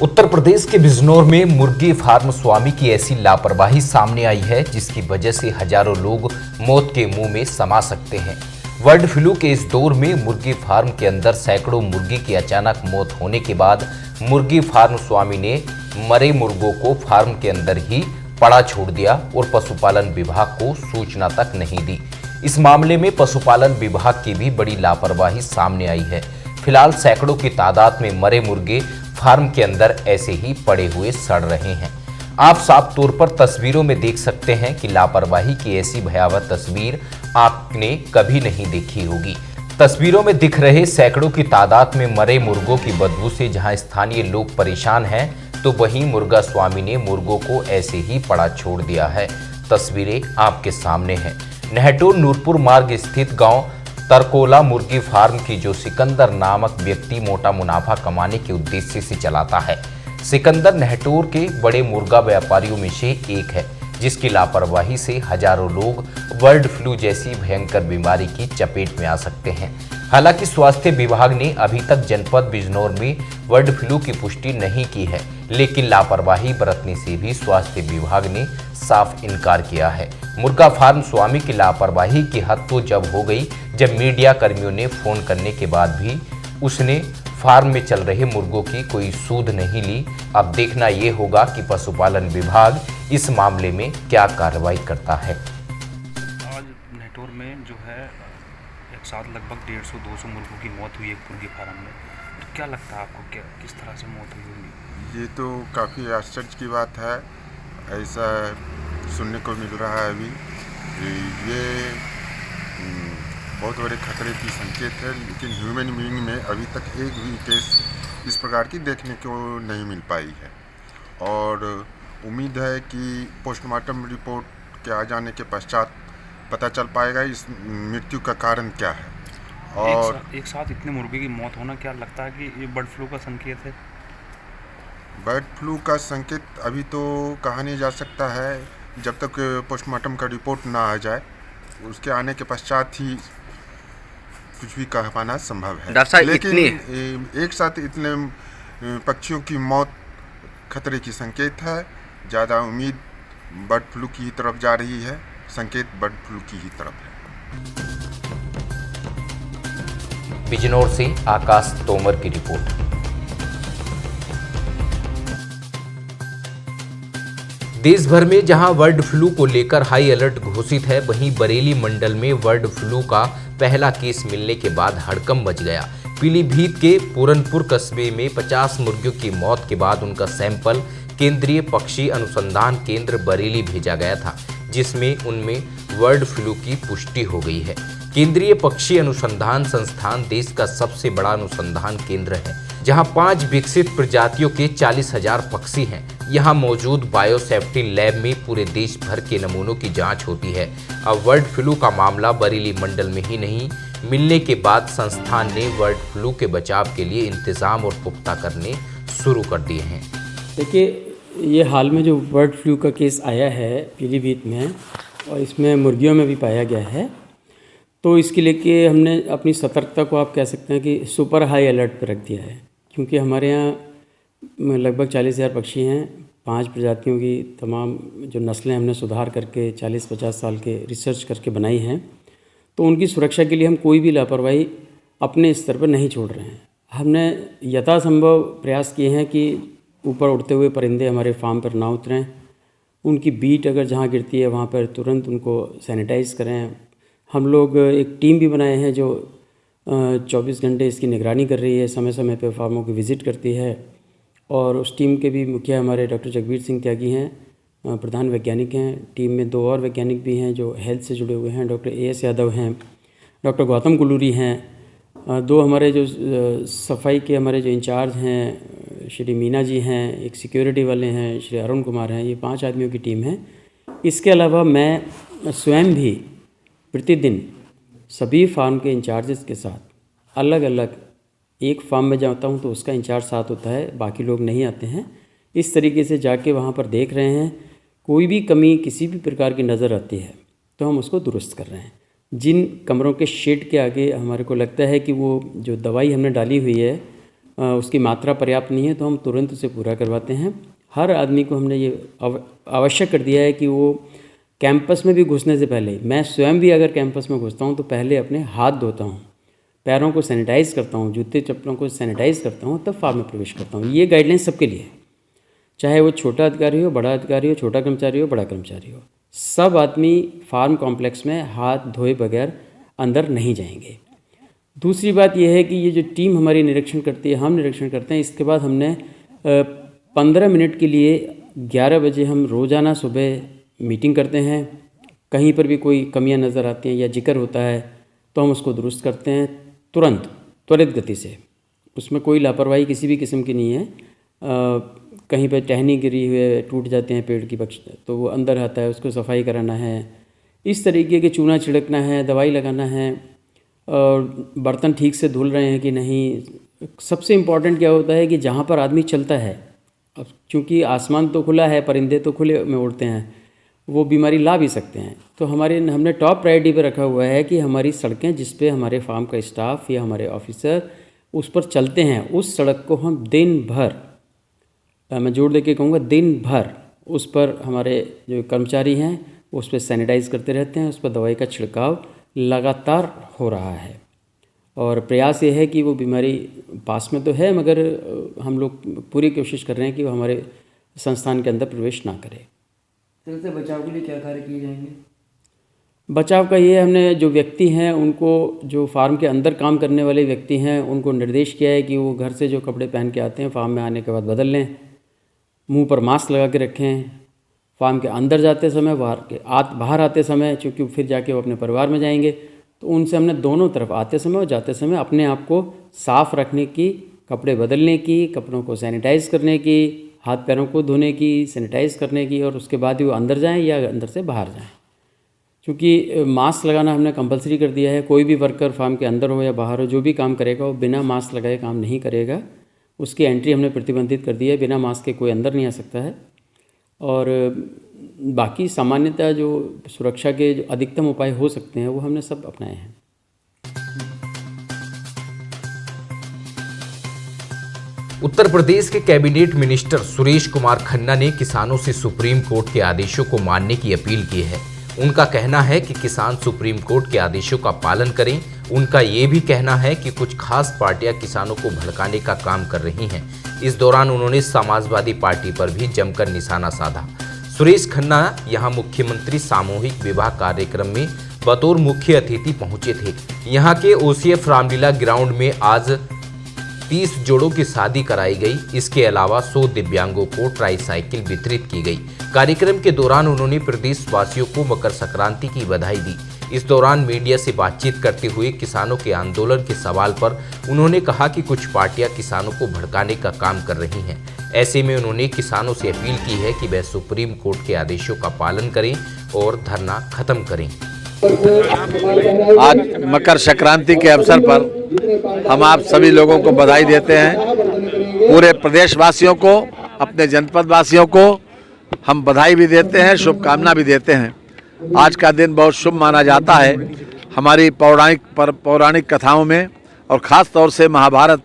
उत्तर प्रदेश के बिजनौर में मुर्गी फार्म स्वामी की ऐसी लापरवाही सामने आई है जिसकी वजह से हजारों लोग मौत के मुंह में समा सकते हैं। बर्ड फ्लू के इस दौर में मुर्गी फार्म के अंदर सैकड़ों मुर्गी की अचानक मौत होने के बाद मुर्गी फार्म स्वामी ने मरे मुर्गों को फार्म के अंदर ही पड़ा छोड़ दिया और पशुपालन विभाग को सूचना तक नहीं दी। इस मामले में पशुपालन विभाग की भी बड़ी लापरवाही सामने आई है। फिलहाल सैकड़ों की तादाद में मरे मुर्गे फार्म के अंदर ऐसे ही पड़े हुए सड़ रहे हैं। आप साफ तौर पर तस्वीरों में देख सकते हैं कि लापरवाही की ऐसी भयावह तस्वीर आपने कभी नहीं देखी होगी। तस्वीरों में दिख रहे सैकड़ों की तादाद में मरे मुर्गों की बदबू से जहां स्थानीय लोग परेशान हैं, तो वहीं मुर्गा स्वामी ने मुर्गों को ऐसे ही पड़ा छोड़ दिया है। तस्वीरें आपके सामने हैं। नहटोर नूरपुर मार्ग स्थित गांव तरकोला मुर्गी फार्म की जो सिकंदर नामक व्यक्ति मोटा मुनाफा कमाने के उद्देश्य से चलाता है। सिकंदर नहटोर के बड़े मुर्गा व्यापारियों में से एक है, जिसकी लापरवाही से हजारों लोग बर्ड फ्लू जैसी भयंकर बीमारी की चपेट में आ सकते हैं। हालांकि स्वास्थ्य विभाग ने अभी तक जनपद बिजनौर में बर्ड फ्लू की पुष्टि नहीं की है, लेकिन लापरवाही बरतने से भी स्वास्थ्य विभाग ने साफ इनकार किया है। मुर्गा फार्म स्वामी की लापरवाही की हद तो जब हो गई जब मीडिया कर्मियों ने फोन करने के बाद भी उसने फार्म में चल रहे मुर्गों की कोई सूध नहीं ली। अब देखना ये होगा कि पशुपालन विभाग इस मामले में क्या कार्रवाई करता है। आज नहटोर में जो है एक साथ लगभग 150-200 मुर्गों की मौत हुई एक मुर्गी फार्म में। तो क्या लगता है आपको, क्या किस तरह से मौत हुई होगी? ये तो काफ़ी आश्चर्य की बात है। ऐसा सुनने को मिल रहा है अभी। ये बहुत बड़े खतरे की संकेत है, लेकिन ह्यूमन बीइंग में अभी तक एक भी केस इस प्रकार की देखने को नहीं मिल पाई है। और उम्मीद है कि पोस्टमार्टम रिपोर्ट के आ जाने के पश्चात पता चल पाएगा इस मृत्यु का कारण क्या है। और एक साथ इतने मुर्गे की मौत होना, क्या लगता है कि ये बर्ड फ्लू का संकेत है? बर्ड फ्लू का संकेत अभी तो कहा नहीं जा सकता है। जब तक पोस्टमार्टम का रिपोर्ट ना आ जाए, उसके आने के पश्चात ही कुछ भी कह पाना संभव है। लेकिन एक साथ इतने पक्षियों की मौत खतरे की संकेत है। ज़्यादा उम्मीद बर्ड फ्लू की ही तरफ जा रही है। संकेत बर्ड फ्लू की ही तरफ है। बिजनौर से आकाश तोमर की रिपोर्ट। देश भर में जहां बर्ड फ्लू को लेकर हाई अलर्ट घोषित है, वहीं बरेली मंडल में बर्ड फ्लू का पहला केस मिलने के बाद हड़कंप मच गया। पीलीभीत के पूरनपुर कस्बे में 50 मुर्गियों की मौत के बाद उनका सैंपल केंद्रीय पक्षी अनुसंधान केंद्र बरेली भेजा गया था, जिसमें उनमें बर्ड फ्लू की पुष्टि हो गई है। केंद्रीय पक्षी अनुसंधान संस्थान देश का सबसे बड़ा अनुसंधान केंद्र है, जहां 5 विकसित प्रजातियों के 40,000 पक्षी हैं। यहां मौजूद बायोसेफ्टी लैब में पूरे देश भर के नमूनों की जांच होती है। अब बर्ड फ्लू का मामला बरेली मंडल में ही नहीं मिलने के बाद संस्थान ने बर्ड फ्लू के बचाव के लिए इंतजाम और पुख्ता करने शुरू कर दिए हैं। देखिए, ये हाल में जो बर्ड फ्लू का केस आया है पीलीभीत में, और इसमें मुर्गियों में भी पाया गया है, तो इसके लेके हमने अपनी सतर्कता को, आप कह सकते हैं कि सुपर हाई अलर्ट पर रख दिया है। क्योंकि हमारे यहाँ लगभग 40,000 पक्षी हैं। 5 प्रजातियों की तमाम जो नस्लें हमने सुधार करके 40-50 साल के रिसर्च करके बनाई हैं, तो उनकी सुरक्षा के लिए हम कोई भी लापरवाही अपने स्तर पर नहीं छोड़ रहे हैं। हमने यथासंभव प्रयास किए हैं कि ऊपर उड़ते हुए परिंदे हमारे फार्म पर ना उतरें। उनकी बीट अगर जहाँ गिरती है वहाँ पर तुरंत उनको सैनिटाइज़ करें। हम लोग एक टीम भी बनाए हैं जो 24 घंटे इसकी निगरानी कर रही है, समय समय पर फार्मों की विज़िट करती है। और उस टीम के भी मुखिया हमारे डॉक्टर जगबीर सिंह त्यागी हैं, प्रधान वैज्ञानिक हैं। टीम में 2 और वैज्ञानिक भी हैं जो हेल्थ से जुड़े हुए हैं, डॉक्टर AS यादव हैं, डॉक्टर गौतम कुलूरी हैं। 2 हमारे जो सफाई के हमारे जो इंचार्ज हैं श्री मीना जी हैं, एक सिक्योरिटी वाले हैं श्री अरुण कुमार हैं। ये 5 आदमियों की टीम है। इसके अलावा मैं स्वयं भी प्रतिदिन सभी फार्म के इंचार्जेस के साथ अलग अलग, एक फार्म में जाता हूँ तो उसका इंचार्ज साथ होता है, बाकी लोग नहीं आते हैं। इस तरीके से जाके वहाँ पर देख रहे हैं। कोई भी कमी किसी भी प्रकार की नज़र आती है तो हम उसको दुरुस्त कर रहे हैं। जिन कमरों के शेड के आगे हमारे को लगता है कि वो जो दवाई हमने डाली हुई है उसकी मात्रा पर्याप्त नहीं है तो हम तुरंत उसे पूरा करवाते हैं। हर आदमी को हमने ये आवश्यक कर दिया है कि वो कैंपस में भी घुसने से पहले, मैं स्वयं भी अगर कैंपस में घुसता हूँ तो पहले अपने हाथ धोता हूँ, पैरों को सैनिटाइज करता हूँ, जूते चप्पलों को सैनिटाइज करता हूँ, तब फार्म में प्रवेश करता हूँ। ये गाइडलाइन सबके लिए है, चाहे वो छोटा अधिकारी हो, बड़ा अधिकारी हो, छोटा कर्मचारी हो, बड़ा कर्मचारी हो, सब आदमी फार्म कॉम्प्लेक्स में हाथ धोए बगैर अंदर नहीं जाएंगे। दूसरी बात यह है कि ये जो टीम हमारी निरीक्षण करती है, हम निरीक्षण करते हैं, इसके बाद हमने 15 मिनट के लिए 11 बजे हम रोज़ाना सुबह मीटिंग करते हैं। कहीं पर भी कोई कमियां नज़र आती हैं या जिक्र होता है तो हम उसको दुरुस्त करते हैं तुरंत, त्वरित गति से। उसमें कोई लापरवाही किसी भी किस्म की नहीं है। कहीं पर टहनी गिरी हुई टूट जाते हैं पेड़ की बख्श, तो वो अंदर आता है, उसको सफाई कराना है, इस तरीके के चूना छिड़कना है, दवाई लगाना है, और बर्तन ठीक से धुल रहे हैं कि नहीं। सबसे इम्पॉर्टेंट क्या होता है कि जहाँ पर आदमी चलता है, अब चूँकि आसमान तो खुला है, परिंदे तो खुले में उड़ते हैं, वो बीमारी ला भी सकते हैं, तो हमने टॉप प्रायोरिटी पे रखा हुआ है कि हमारी सड़कें जिस पे हमारे फार्म का स्टाफ या हमारे ऑफिसर उस पर चलते हैं, उस सड़क को हम दिन भर, मैं जोर दे के कहूँगा दिन भर, उस पर हमारे जो कर्मचारी हैं उस पर सैनिटाइज़ करते रहते हैं, उस पर दवाई का छिड़काव लगातार हो रहा है। और प्रयास ये है कि वो बीमारी पास में तो है, मगर हम लोग पूरी कोशिश कर रहे हैं कि वो हमारे संस्थान के अंदर प्रवेश ना करे। इससे बचाव के लिए क्या कार्य किए जाएंगे? बचाव का ये, हमने जो व्यक्ति हैं उनको, जो फार्म के अंदर काम करने वाले व्यक्ति हैं, उनको निर्देश किया है कि वो घर से जो कपड़े पहन के आते हैं फार्म में आने के बाद बदल लें, मुंह पर मास्क लगा के रखें, फार्म के अंदर जाते समय, बाहर आते समय, चूँकि फिर जाके वो अपने परिवार में जाएंगे, तो उनसे हमने दोनों तरफ आते समय और जाते समय अपने आप को साफ़ रखने की, कपड़े बदलने की, कपड़ों को सैनिटाइज़ करने की, हाथ पैरों को धोने की, सैनिटाइज़ करने की, और उसके बाद ही वो अंदर जाएं या अंदर से बाहर जाएं। क्योंकि मास्क लगाना हमने कंपलसरी कर दिया है। कोई भी वर्कर फार्म के अंदर हो या बाहर हो, जो भी काम करेगा वो बिना मास्क लगाए काम नहीं करेगा, उसकी एंट्री हमने प्रतिबंधित कर दी है। बिना मास्क के कोई अंदर नहीं आ सकता है। और बाकी सामान्यतः जो सुरक्षा के जो अधिकतम उपाय हो सकते हैं वो हमने सब अपनाए हैं। उत्तर प्रदेश के कैबिनेट मिनिस्टर सुरेश कुमार खन्ना ने किसानों से सुप्रीम कोर्ट के आदेशों को मानने की अपील की है। उनका कहना है कि किसान सुप्रीम कोर्ट के आदेशों का पालन करें। उनका ये भी कहना है कि कुछ खास पार्टियां किसानों को भड़काने का काम कर रही हैं। इस दौरान उन्होंने समाजवादी पार्टी पर भी जमकर निशाना साधा। सुरेश खन्ना यहां मुख्यमंत्री सामूहिक विवाह कार्यक्रम में बतौर मुख्य अतिथि पहुंचे थे। यहां के ओसीएफ रामलीला ग्राउंड में आज 30 जोड़ों की शादी कराई गई। इसके अलावा 100 दिव्यांगों को ट्राईसाइकिल वितरित की गई। कार्यक्रम के दौरान उन्होंने प्रदेशवासियों को मकर संक्रांति की बधाई दी। इस दौरान मीडिया से बातचीत करते हुए किसानों के आंदोलन के सवाल पर उन्होंने कहा कि कुछ पार्टियां किसानों को भड़काने का काम कर रही हैं। ऐसे में उन्होंने किसानों से अपील की है कि वह सुप्रीम कोर्ट के आदेशों का पालन करें और धरना खत्म करें। आज मकर संक्रांति के अवसर पर हम आप सभी लोगों को बधाई देते हैं। पूरे प्रदेशवासियों को, अपने जनपद वासियों को हम बधाई भी देते हैं, शुभकामना भी देते हैं। आज का दिन बहुत शुभ माना जाता है हमारी पौराणिक कथाओं में, और ख़ास तौर से महाभारत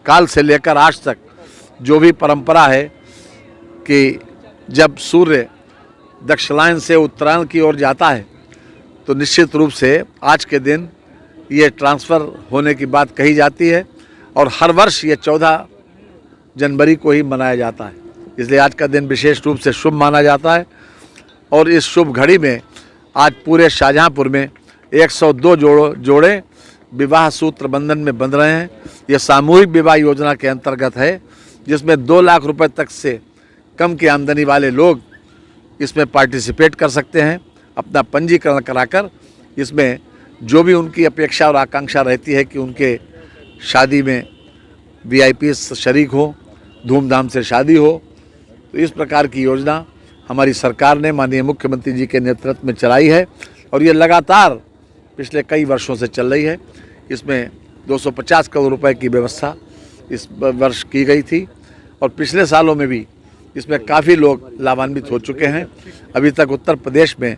काल से लेकर आज तक जो भी परंपरा है कि जब सूर्य दक्षिणायन से उत्तरायण की ओर जाता है तो निश्चित रूप से आज के दिन ये ट्रांसफ़र होने की बात कही जाती है, और हर वर्ष ये 14 जनवरी को ही मनाया जाता है। इसलिए आज का दिन विशेष रूप से शुभ माना जाता है। और इस शुभ घड़ी में आज पूरे शाहजहाँपुर में 102 जोड़े विवाह सूत्र बंधन में बंध रहे हैं। ये सामूहिक विवाह योजना के अंतर्गत है, जिसमें 2 लाख रुपए तक से कम की आमदनी वाले लोग इसमें पार्टिसिपेट कर सकते हैं। अपना पंजीकरण कराकर इसमें जो भी उनकी अपेक्षा और आकांक्षा रहती है कि उनके शादी में वीआईपी शरीक हो, धूमधाम से शादी हो, तो इस प्रकार की योजना हमारी सरकार ने माननीय मुख्यमंत्री जी के नेतृत्व में चलाई है, और ये लगातार पिछले कई वर्षों से चल रही है। इसमें 250 करोड़ रुपए की व्यवस्था इस वर्ष की गई थी, और पिछले सालों में भी इसमें काफ़ी लोग लाभान्वित हो चुके हैं। अभी तक उत्तर प्रदेश में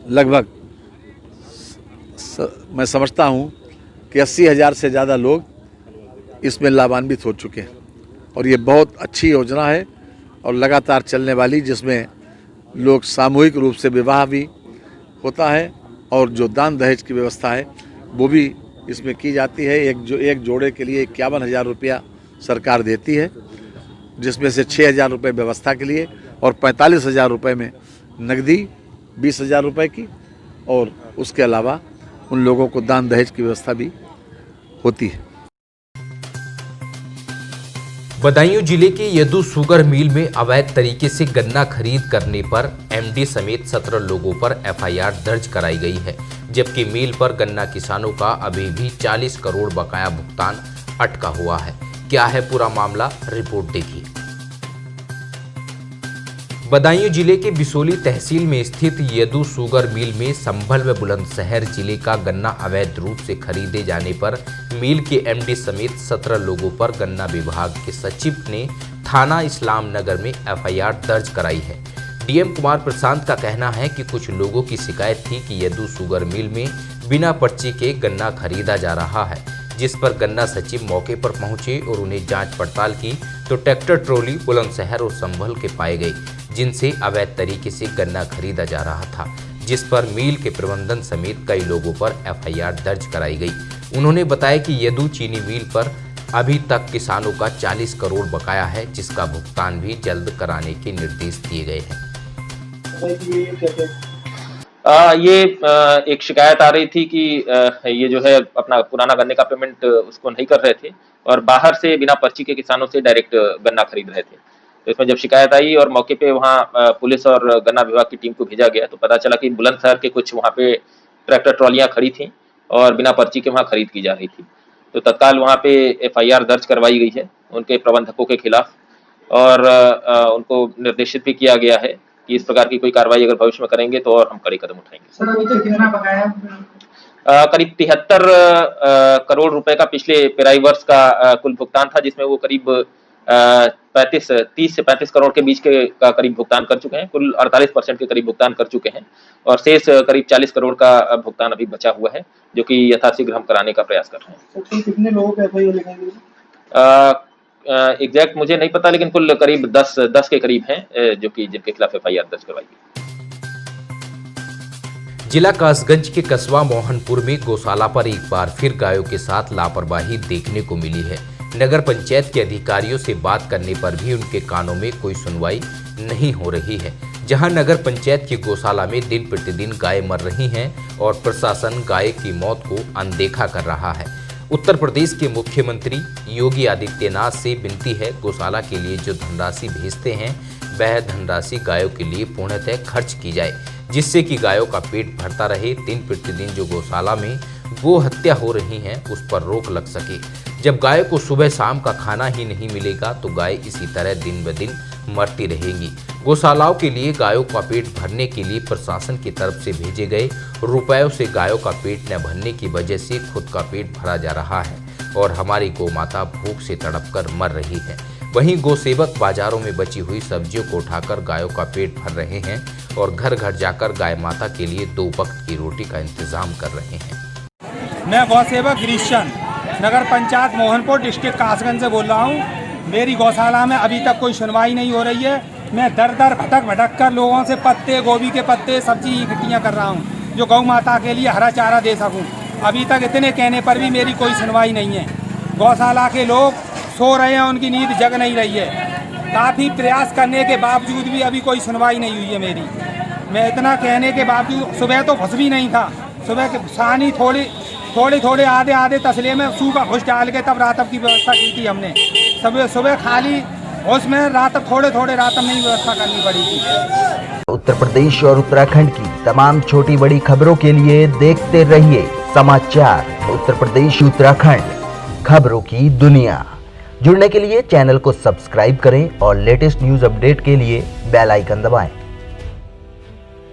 लगभग मैं समझता हूँ कि 80,000 से ज़्यादा लोग इसमें लाभान्वित हो चुके हैं और ये बहुत अच्छी योजना है और लगातार चलने वाली, जिसमें लोग सामूहिक रूप से विवाह भी होता है और जो दान दहेज की व्यवस्था है वो भी इसमें की जाती है। एक जोड़े के लिए 51,000 रुपया सरकार देती है, जिसमें से 6,000 रुपये व्यवस्था के लिए और 45,000 रुपये में नकदी 20,000 रुपये की, और उसके अलावा उन लोगों को दान दहेज की व्यवस्था भी होती है। बदायूं जिले के यदु शुगर मिल में अवैध तरीके से गन्ना खरीद करने पर एमडी समेत 17 लोगों पर एफआईआर दर्ज कराई गई है, जबकि मिल पर गन्ना किसानों का अभी भी 40 करोड़ बकाया भुगतान अटका हुआ है। क्या है पूरा मामला, रिपोर्ट देखिए। बदायूं जिले के बिसोली तहसील में स्थित यदु शुगर मिल में संभल व बुलंदशहर जिले का गन्ना अवैध रूप से खरीदे जाने पर मिल के एमडी समेत 17 लोगों पर गन्ना विभाग के सचिव ने थाना इस्लाम नगर में एफआईआर दर्ज कराई है। डीएम कुमार प्रशांत का कहना है कि कुछ लोगों की शिकायत थी कि यदु शुगर मिल में बिना पर्ची के गन्ना खरीदा जा रहा है, जिस पर गन्ना सचिव मौके पर पहुंचे और उन्हें जांच पड़ताल की तो ट्रैक्टर ट्रॉली बुलंदशहर और संभल के पाए गए, जिनसे अवैध तरीके से गन्ना खरीदा जा रहा था, जिस पर मिल के प्रबंधन समेत कई लोगों पर एफआईआर दर्ज कराई गई। उन्होंने बताया कि यदु चीनी मिल पर अभी तक किसानों का 40 करोड़ बकाया है, जिसका भुगतान भी जल्द कराने के निर्देश दिए गए हैं। एक शिकायत आ रही थी कि ये जो है अपना पुराना गन्ने का पेमेंट उसको नहीं कर रहे थे और बाहर से बिना पर्ची के किसानों से डायरेक्ट गन्ना खरीद रहे थे। तो इसमें जब शिकायत आई और मौके पे वहाँ पुलिस और गन्ना विभाग की टीम को भेजा गया तो पता चला कि बुलंदशहर के कुछ वहाँ पे ट्रैक्टर ट्रॉलियाँ खड़ी थी और बिना पर्ची के वहाँ खरीद की जा रही थी। तो तत्काल वहाँ पे एफआईआर दर्ज करवाई गई है उनके प्रबंधकों के खिलाफ और उनको निर्देशित भी किया गया है कि इस प्रकार की कोई कार्रवाई अगर भविष्य में करेंगे तो और हम कड़े कदम उठाएंगे। सर अभी तक कितना बकाया? करीब 73 करोड़ रुपए का पिछले पेराई वर्ष का कुल भुगतान था, जिसमें वो करीब 30 से 35 करोड़ के बीच के का करीब भुगतान कर चुके हैं। कुल 48% के करीब भुगतान कर चुके हैं और शेष करीब 40 करोड़ का भुगतान अभी बचा हुआ है, जो कि यथाशीघ्र हम कराने का प्रयास कर रहे हैं। तो कितने लोगों पे एफआईआर लगाएंगे? एग्जैक्ट मुझे नहीं पता, लेकिन कुल करीब 10 के करीब हैं जो कि जिनके खिलाफ एफआईआर दर्ज करवाई गई। जिला कासगंज के कस्बा मोहनपुर में गौशाला पर एक बार फिर गायों के साथ लापरवाही देखने को मिली है। नगर पंचायत के अधिकारियों से बात करने पर भी उनके कानों में कोई सुनवाई नहीं हो रही है। जहां नगर पंचायत की गौशाला में दिन प्रतिदिन गाय मर रही हैं और प्रशासन गाय की मौत को अनदेखा कर रहा है। उत्तर प्रदेश के मुख्यमंत्री योगी आदित्यनाथ से विनती है, गौशाला के लिए जो धनराशि भेजते हैं वह धनराशि गायों के लिए पूर्णतः खर्च की जाए, जिससे कि गायों का पेट भरता रहे। दिन प्रतिदिन जो गौशाला में गो हत्या हो रही है उस पर रोक लग सके। जब गाय को सुबह शाम का खाना ही नहीं मिलेगा तो गाय इसी तरह दिन ब दिन मरती रहेंगी। गौशालाओं के लिए गायों का पेट भरने के लिए प्रशासन की तरफ से भेजे गए रुपयों से गायों का पेट न भरने की वजह से खुद का पेट भरा जा रहा है और हमारी गौ माता भूख से तड़पकर मर रही है। वहीं गौ सेवक बाजारों में बची हुई सब्जियों को उठाकर गायों का पेट भर रहे हैं और घर घर जाकर गाय माता के लिए 2 वक्त की रोटी का इंतजाम कर रहे हैं। मैं गौ सेवक गिरीशन नगर पंचायत मोहनपुर डिस्ट्रिक्ट कासगंज से बोल रहा हूँ। मेरी गौशाला में अभी तक कोई सुनवाई नहीं हो रही है। मैं दर दर भटक कर लोगों से पत्ते, गोभी के पत्ते, सब्जी इकट्ठियाँ कर रहा हूँ जो गौ माता के लिए हरा चारा दे सकूँ। अभी तक इतने कहने पर भी मेरी कोई सुनवाई नहीं है। गौशाला के लोग सो रहे हैं, उनकी नींद जग नहीं रही है। काफ़ी प्रयास करने के बावजूद भी अभी कोई सुनवाई नहीं हुई है मेरी। मैं इतना कहने के बावजूद, सुबह तो कुछ भी नहीं था, सुबह के सानी थोड़े आधे तसले में सूखा घुस डाल के तब रातब की व्यवस्था की थी हमने। सुबह खाली उसमें रातब थोड़े रातब में ही व्यवस्था करनी पड़ी थी। उत्तर प्रदेश और उत्तराखंड की तमाम छोटी बड़ी खबरों के लिए देखते रहिए समाचार उत्तर प्रदेश उत्तराखंड, खबरों की दुनिया। जुड़ने के लिए चैनल को सब्सक्राइब करें और लेटेस्ट न्यूज अपडेट के लिए बेल आइकन दबाएं।